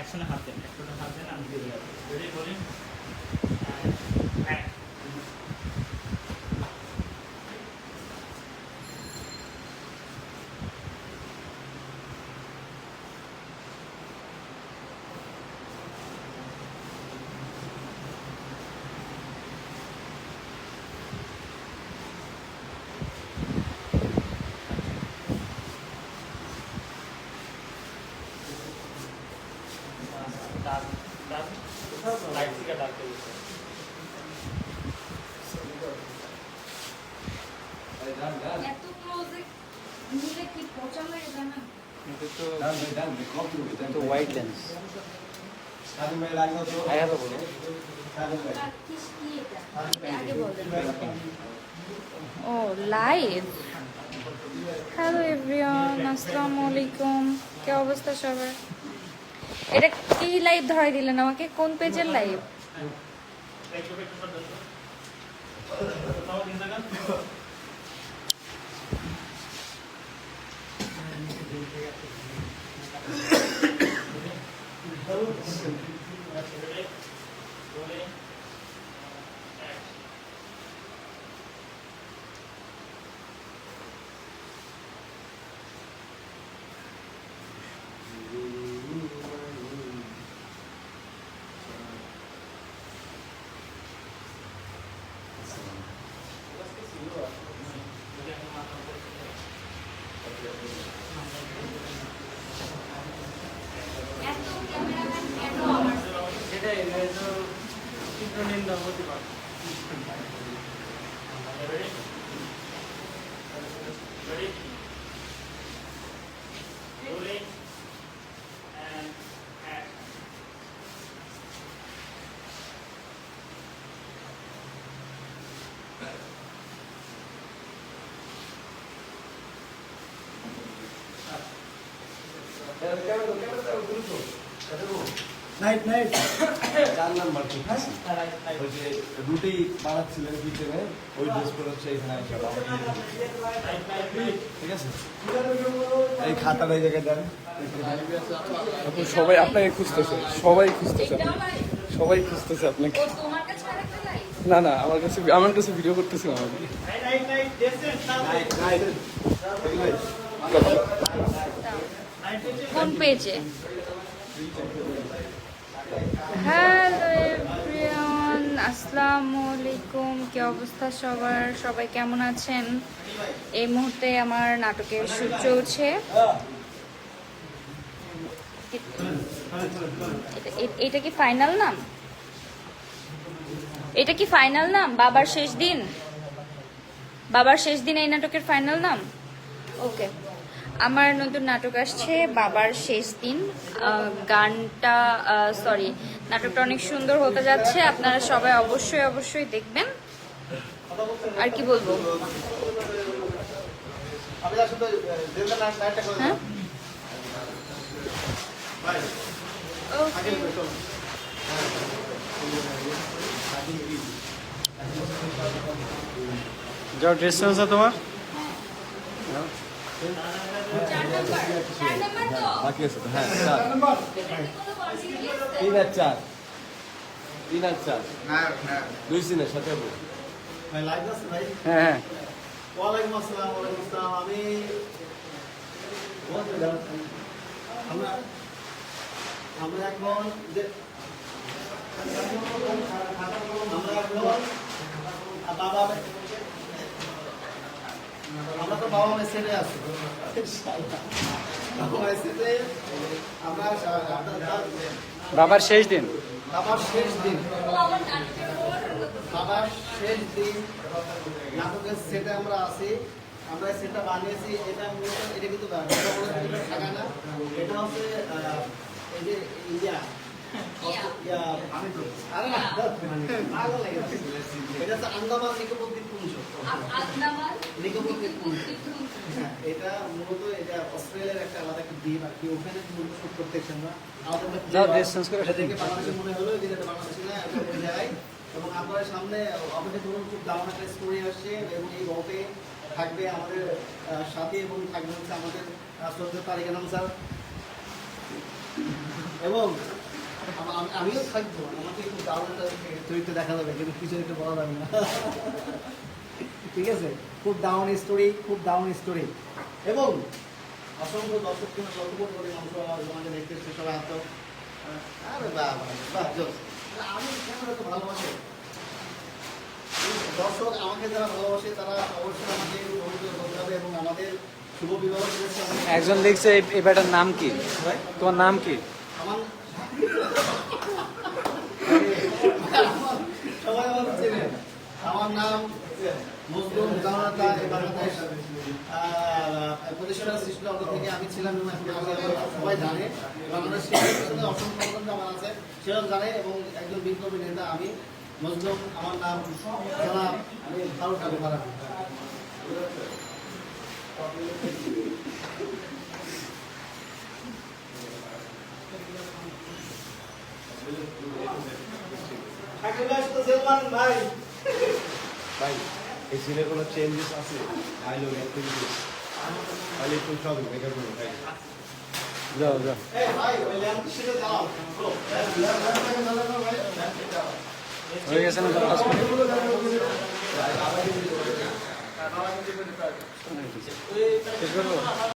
অ্যাকশনে হাত দেন, অ্যাকশনে হাত দেন, আমি দিয়ে দিলাম। রেডি বলেন। লাইট থেকে ডার্ক হয়ে গেছে। এত ক্লোজে নিলে কি পচা লাগে জানা? তো হোয়াইট লেন্স আয়া তো বলো কি এটা? আগে বলেন। ও লাইভ। হ্যালো এভরিওয়ান, আসসালামু আলাইকুম। কি অবস্থা সবার? এটা কি লাইভ ধরাই দিলেন আমাকে? কোন পেজের লাইভ? নাইট নাইট 4 নাম্বার ওই যে রুটি বানাচ্ছিলেন কিচেনে ওই ড্রেস পরে হচ্ছে এখানে আসা ঠিক আছে এই খাতাটা এই জায়গায় দেন সবাই আপনাকে খুঁজতেছে সবাই খুঁজতেছে সবাই খুঁজতেছে আপনাকে তোমার কাছে আরেকটা লাইভ? না না আমার কাছে ভিডিও করতেছিল আমাকে কোন পেজে? হ্যালো এভরিওয়ান, আসসালামু আলাইকুম। কি অবস্থা সবার? সবাই কেমন আছেন? এই মুহূর্তে আমার নাটকের শুট চলছে। এটা কি ফাইনাল নাম? এটা কি ফাইনাল নাম? বাবার শেষ দিন? বাবার শেষ দিন এই নাটকের ফাইনাল নাম? ওকে, আমার নতুন নাটক আসছে বাবার শেষ দিন। গানটা সরি নাটকটা অনেক সুন্দর হতে যাচ্ছে, আপনারা সবাই অবশ্যই অবশ্যই দেখবেন। আর কি বলবো? হ্যাঁ Okay. যাও ড্রেস চেঞ্জ তোমার চার নাম্বার তো? বাকি আছে তো হ্যাঁ 4 3 আর 4 3 আর 4 দুই সিনের সাথে হবে ভাই লাইভ আছে ভাই? হ্যাঁ হ্যাঁ ওয়ালাইকুম আসসালাম। আমি আমরা আমরা এখন যে আমরা এখন বাবা আমরা তো বাবা মেসেজে আছি বাবা মেসেজে আমরা বাবার শেষ দিন বাবার শেষ দিন বাবার শেষ দিন নাটকের সেটে আমরা আছি। আমরা সেটা বানিয়েছি। এটা মূলত এটা কিন্তু থাকা না, এটা হচ্ছে এই যে এটা হচ্ছে আন্দামান নিকোবর দ্বীপপুঞ্জ। এটা মূলত এটা অস্ট্রেলিয়ার একটা আলাদা একটা দ্বীপ আর কি, ওখানে মূলত শুট করতেছি আমরা। আমাদের দেখে বাংলাদেশে মনে হলো যে এটা বাংলাদেশে না, ওই জায়গায়। এবং আপনাদের সামনে আমাদের ধরুন খুব দারুণ একটা স্টোরি আসছে এবং এই গল্পে থাকবে আমাদের সাথে এবং থাকবে হচ্ছে আমাদের শ্রদ্ধেয় তারিক আনাম স্যার। এবং আমিও থাকবো, আমাকে একটু দারুণ একটা চরিত্র দেখা যাবে, কিন্তু কিছু একটু বলা যাবে না। ঠিক আছে, খুব ডাউন স্টোরি, খুব ডাউন স্টোরি। এবং অসংখ্য দর্শক কিন্তু যতটুকু করে অংশ তোমাকে দেখতে এসছে সবাই এত আরে বাহ বাহ জোস। আমি কেন এত ভালোবাসে দর্শক, আমাকে যারা ভালোবাসে তারা অবশ্যই আমাকে অনুরোধ করতে হবে। এবং আমাদের শুভ বিবাহ করেছে একজন লিখছে এই বেটার নাম কি? তোমার নাম কি? আমার সবাই আমার চেনে। আমার নাম মজলুম জানাতা। এই বাংলাদেশ প্রতিষ্ঠা সৃষ্টি অঙ্গ থেকে আমি ছিলাম এবং এখন আমি আমার সবাই জানে। বাংলাদেশ শিক্ষা অসংখ্য অবদান আমার আছে, সেরকম জানে। এবং একজন বিপ্লবী নেতা আমি মজলুম। আমার নাম জনাব ফারুক আলী ফারাবী। ভাই এই সিনে কোনো চেঞ্জেস আছে? আইলো অ্যাক্টিভিটিস তাহলে একটু সব মেকআপ করুন ভাই। যাও যাও। হয়ে গেছে না 5 মিনিট? শেষ করবো?